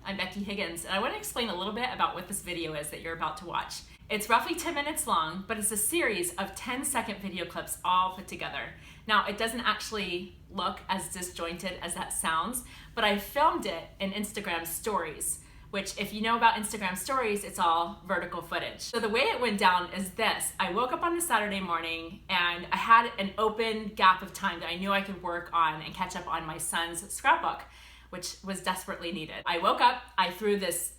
I'm Becky Higgins, and I want to explain a little bit about what this video is that you're about to watch. It's roughly 10 minutes long, but it's a series of 10-second video clips all put together. Now, it doesn't actually look as disjointed as that sounds, but I filmed it in Instagram stories, which if you know about Instagram stories, it's all vertical footage. So the way it went down is this. I woke up on a Saturday morning and I had an open gap of time that I knew I could work on and catch up on my son's scrapbook, which was desperately needed. I woke up, I threw this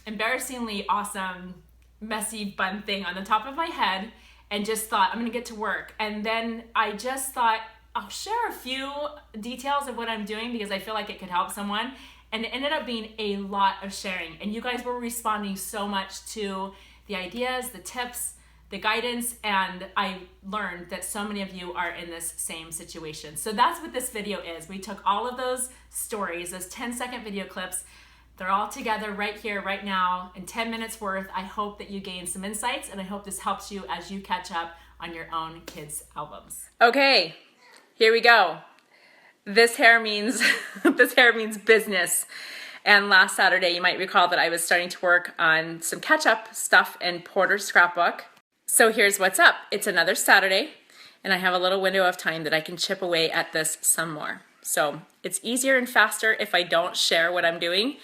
embarrassingly awesome, messy bun thing on the top of my head and just thought, I'm gonna get to work. And then I just thought, I'll share a few details of what I'm doing because I feel like it could help someone. And it ended up being a lot of sharing. And you guys were responding so much to the ideas, the tips, the guidance, and I learned that so many of you are in this same situation. So that's what this video is. We took all of those stories, those 10-second video clips, they're all together right here, right now, in 10 minutes worth. I hope that you gain some insights, and I hope this helps you as you catch up on your own kids' albums. Okay, here we go. This hair means business. And last Saturday, you might recall that I was starting to work on some catch-up stuff in Porter's scrapbook. So here's what's up. It's another Saturday, and I have a little window of time that I can chip away at this some more. So it's easier and faster if I don't share what I'm doing,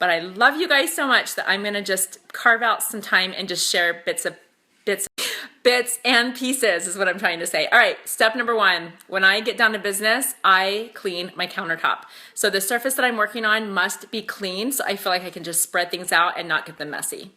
but I love you guys so much that I'm gonna just carve out some time and just share bits and pieces is what I'm trying to say. All right, step number one, when I get down to business, I clean my countertop. So the surface that I'm working on must be clean, so I feel like I can just spread things out and not get them messy.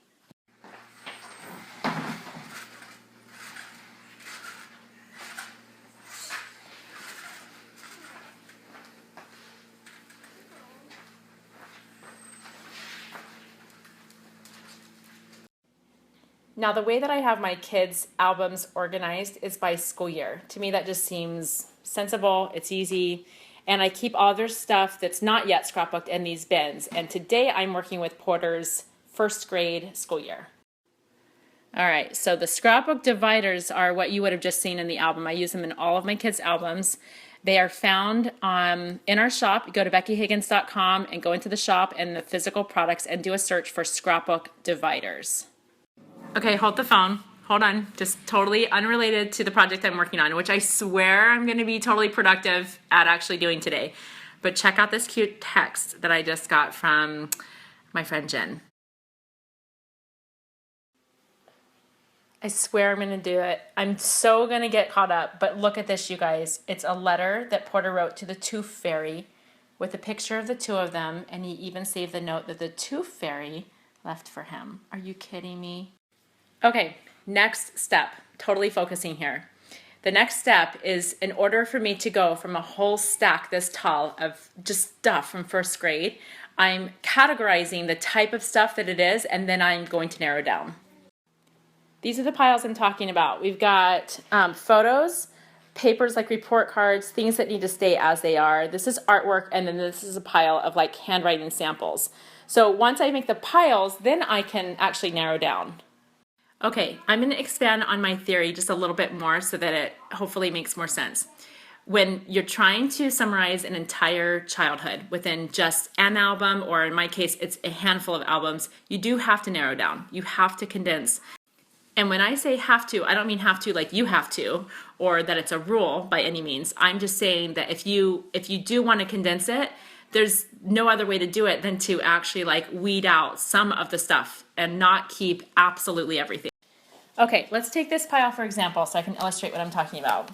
Now, the way that I have my kids' albums organized is by school year. To me, that just seems sensible, it's easy, and I keep all their stuff that's not yet scrapbooked in these bins. And today I'm working with Porter's first grade school year. All right, so the Scrapbook Dividers are what you would have just seen in the album. I use them in all of my kids' albums. They are found in our shop. You go to beckyhiggins.com and go into the shop and the physical products and do a search for Scrapbook Dividers. Okay, hold the phone. Hold on. Just totally unrelated to the project I'm working on, which I swear I'm going to be totally productive at actually doing today. But check out this cute text that I just got from my friend Jen. I swear I'm going to do it. I'm so going to get caught up. But look at this, you guys. It's a letter that Porter wrote to the Tooth Fairy with a picture of the two of them. And he even saved the note that the Tooth Fairy left for him. Are you kidding me? Okay, next step, totally focusing here. The next step is in order for me to go from a whole stack this tall of just stuff from first grade, I'm categorizing the type of stuff that it is, and then I'm going to narrow down. These are the piles I'm talking about. We've got photos, papers like report cards, things that need to stay as they are. This is artwork, and then this is a pile of like handwriting samples. So once I make the piles, then I can actually narrow down. Okay, I'm going to expand on my theory just a little bit more so that it hopefully makes more sense. When you're trying to summarize an entire childhood within just an album, or in my case, it's a handful of albums, you do have to narrow down. You have to condense. And when I say have to, I don't mean have to like you have to, or that it's a rule by any means. I'm just saying that if you do want to condense it, there's no other way to do it than to actually like weed out some of the stuff and not keep absolutely everything. Okay, let's take this pile for example so I can illustrate what I'm talking about.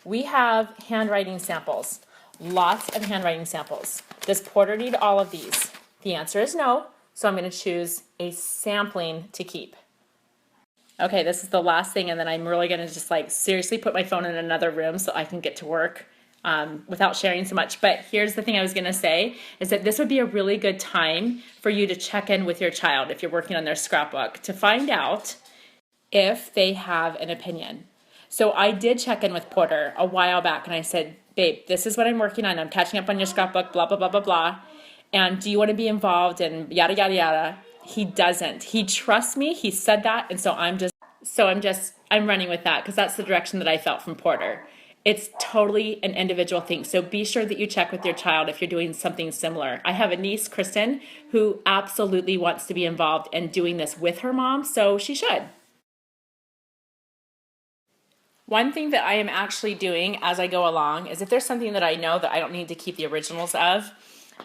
We have handwriting samples, lots of handwriting samples. Does Porter need all of these? The answer is no, so I'm going to choose a sampling to keep. Okay, this is the last thing, and then I'm really going to just like seriously put my phone in another room so I can get to work without sharing so much. But here's the thing I was going to say is that this would be a really good time for you to check in with your child if you're working on their scrapbook to find out if they have an opinion. So I did check in with Porter a while back and I said, babe, this is what I'm working on. I'm catching up on your scrapbook, blah, blah, blah, blah, blah. And do you want to be involved in yada, yada, yada? He doesn't. He trusts me. He said that. And so I'm running with that because that's the direction that I felt from Porter. It's totally an individual thing. So be sure that you check with your child if you're doing something similar. I have a niece, Kristen, who absolutely wants to be involved in doing this with her mom, so she should. One thing that I am actually doing as I go along is if there's something that I know that I don't need to keep the originals of,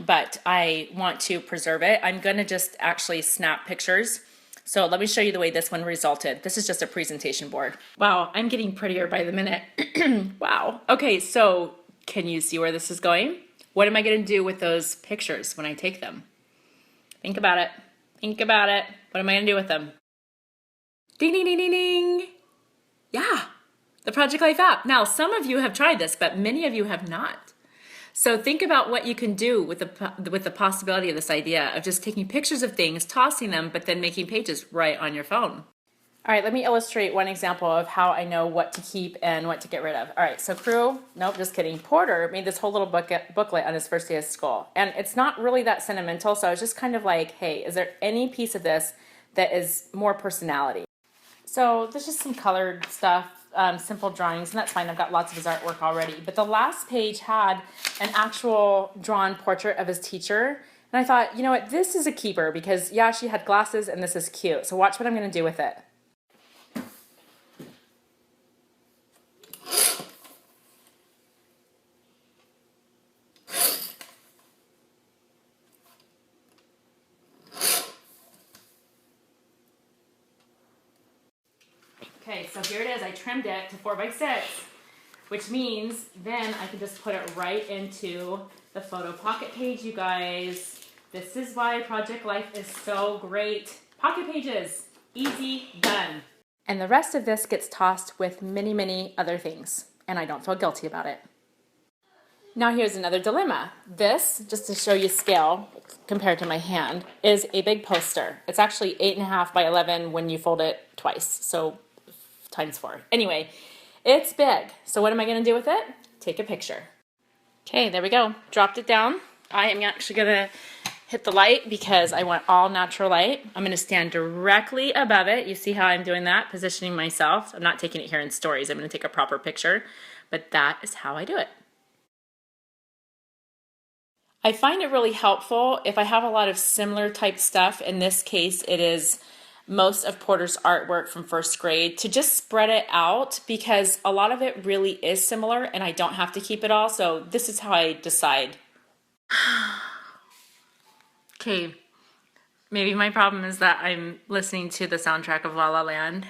but I want to preserve it, I'm going to just actually snap pictures. So let me show you the way this one resulted. This is just a presentation board. Wow, I'm getting prettier by the minute. Wow. Okay, so can you see where this is going? What am I going to do with those pictures when I take them? Think about it. Think about it. What am I going to do with them? Ding, ding, ding, ding, ding. Yeah, the Project Life app. Now, some of you have tried this, but many of you have not. So think about what you can do with the possibility of this idea of just taking pictures of things, tossing them, but then making pages right on your phone. All right, let me illustrate one example of how I know what to keep and what to get rid of. All right, so nope, just kidding. Porter made this whole little booklet on his first day of school. And it's not really that sentimental, so I was just kind of like, hey, is there any piece of this that is more personality? So there's just some colored stuff, simple drawings, and that's fine. I've got lots of his artwork already. But the last page had an actual drawn portrait of his teacher. And I thought, you know what, this is a keeper because, yeah, she had glasses and this is cute. So watch what I'm going to do with it. Okay, so here it is. I trimmed it to 4x6, which means then I can just put it right into the photo pocket page, you guys. This is why Project Life is so great. Pocket pages, easy, done. And the rest of this gets tossed with many, many other things, and I don't feel guilty about it. Now here's another dilemma. This, just to show you scale compared to my hand, is a big poster. It's actually 8.5 by 11 when you fold it twice, so times 4. Anyway, it's big. So what am I going to do with it? Take a picture. Okay, there we go. Dropped it down. I am actually going to hit the light because I want all natural light. I'm going to stand directly above it. You see how I'm doing that? Positioning myself. I'm not taking it here in stories. I'm going to take a proper picture, but that is how I do it. I find it really helpful if I have a lot of similar type stuff. In this case, it is most of Porter's artwork from first grade, to just spread it out because a lot of it really is similar and I don't have to keep it all. So this is how I decide. Okay, maybe my problem is that I'm listening to the soundtrack of La La Land.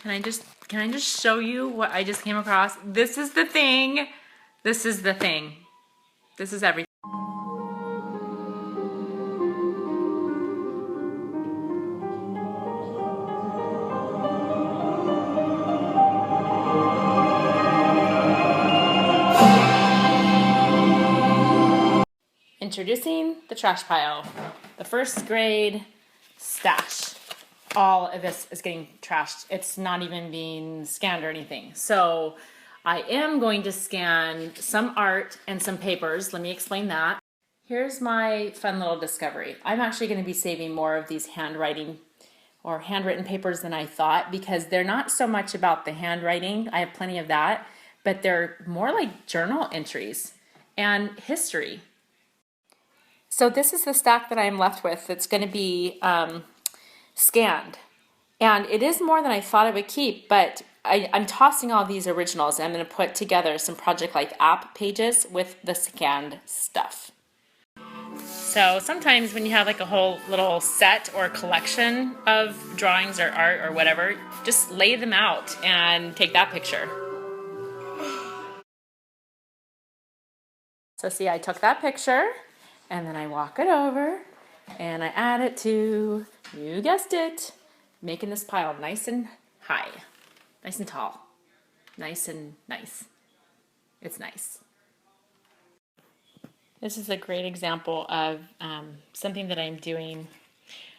Can I just show you what I just came across? This is the thing. This is the thing. This is everything. Introducing the trash pile, the first grade stash. All of this is getting trashed. It's not even being scanned or anything. So I am going to scan some art and some papers. Let me explain that. Here's my fun little discovery. I'm actually going to be saving more of these handwriting or handwritten papers than I thought because they're not so much about the handwriting. I have plenty of that, but they're more like journal entries and history. So this is the stack that I'm left with that's going to be scanned. And it is more than I thought I would keep, but I'm tossing all these originals and I'm going to put together some Project Life app pages with the scanned stuff. So sometimes when you have like a whole little set or collection of drawings or art or whatever, just lay them out and take that picture. So see, I took that picture. And then I walk it over and I add it to, you guessed it, making this pile nice and high, nice and tall, nice and nice. It's nice. This is a great example of something that I'm doing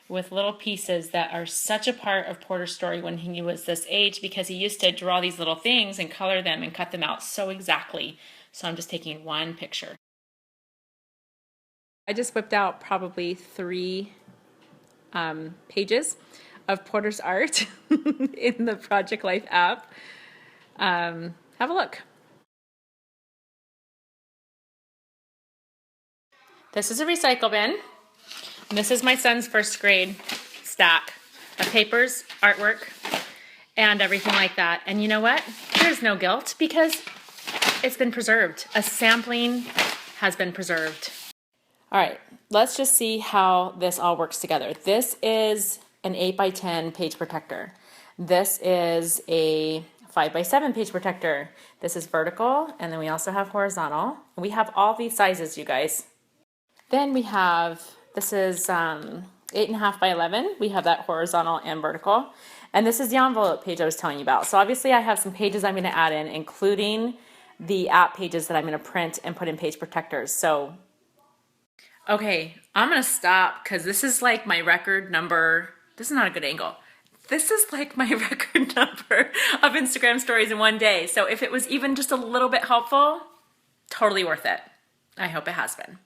with little pieces that are such a part of Porter's story when he was this age because he used to draw these little things and color them and cut them out so exactly. So I'm just taking one picture. I just whipped out probably 3 pages of Porter's art in the Project Life app. have a look. This is a recycle bin. And this is my son's first grade stack of papers, artwork, and everything like that. And you know what? There's no guilt because it's been preserved. A sampling has been preserved. All right, let's just see how this all works together. This is an 8x10 page protector. This is a 5x7 page protector. This is vertical, and then we also have horizontal. We have all these sizes, you guys. Then we have, this is 8.5 by 11. We have that horizontal and vertical. And this is the envelope page I was telling you about. So obviously I have some pages I'm going to add in, including the app pages that I'm going to print and put in page protectors. So, okay, I'm going to stop because this is like my record number. This is not a good angle. This is like my record number of Instagram stories in one day. So if it was even just a little bit helpful, totally worth it. I hope it has been.